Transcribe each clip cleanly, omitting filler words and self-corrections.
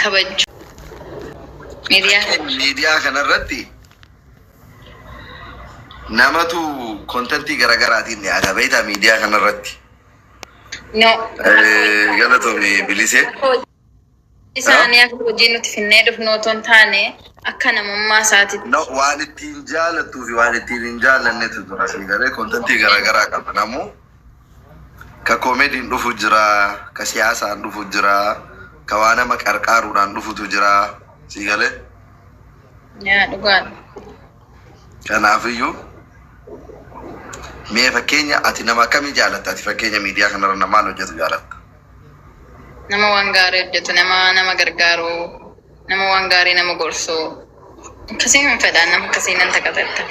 kabaju miidiyaa kanarratti namatu kontentii garaagaraatiin dhiyaata beektaa miidiyaa kanarratti. No. Galatoomni bilisee. Isaanii akka hojii nuti finnee dhufnu otoo hin taane akka namummaa isaatiitti. No, waan ittiin jaalattuu fi waan ittiin hin jaalannetu dura siigalee kontentii garaagaraa qaba namuu. Ka koomediin dhufu jira, ka siyaasaan dhufu jira, ka waan nama qarqaaruudhaan dhufutu jira siigalee. Yaa dhugaadha. Kanaafiyyuu mee fakkeenya ati nama akkamii jaalatta? Ati fakkeenya miidiyaa kanarra namaan hojjetu jaalatta? Nama waan gaarii hojjetu, nama gargaaru, nama waan gaarii nama gorsu. Akkasii hin fedhaan nama akkasii nan takkatatta.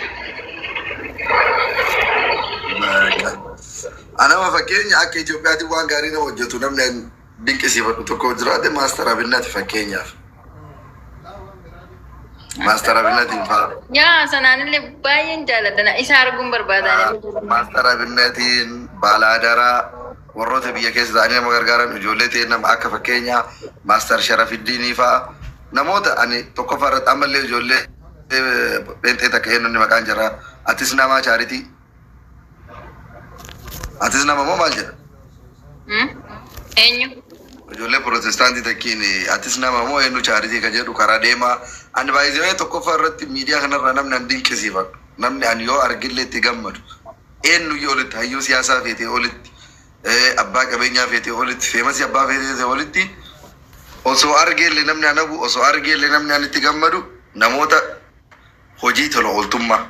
Anama fakkeenya akka Itoophiyaatti waan gaarii nama hojjetu namni dinqisiifadhu tokko jiraate Maastar Abinnaati fakkeenyaaf. Maastar Abinnatiin fa'aa. Yaa sanaanillee baay'een jaaladha. Isa arguun barbaadan. Maastar Abinnatiin Baalaadaraa warroota biyya keessa ta'anii nama gargaaran ijoollee ta'e nama akka fakkeenyaa Maastar Sharafiddiinii fa'aa namoota ani tokkoffaa irratti ammallee ijoollee pheenxee takka eenyuun maqaan jira. Atis nama chaaritii. Atis nama moo maal jedha? Eenyu? Ijoollee Protestaantii takkiin atis nama moo eenyu chaaritii ka jedhu karaa deemaa. Ani baay'ee tokkoffaa irratti miidiyaa kanarra namni an dinqisiifadhu. Namni an yoo argillee itti gammadu. Eenyu yoo olitti hayyuu siyaasaa feetee olitti abbaa qabeenyaa feetee olitti feemasii abbaa feetee olitti osoo argeellee namni anabu osoo argeellee namni an itti gammadu namoota hojii tola ooltummaa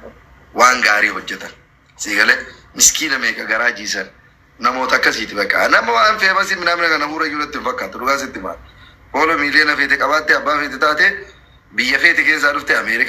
waan gaarii hojjetan. Siigalee miskiina meeqa garaa jiisan namoota akkasiiti bakka nama waan feemasii namni kana fuura iyyuu fakkaatu dhugaa sitti maal. Poolo miiliyoona feete qabaatte abbaa feete taate biyya feete keessaa dhufte Ameerika.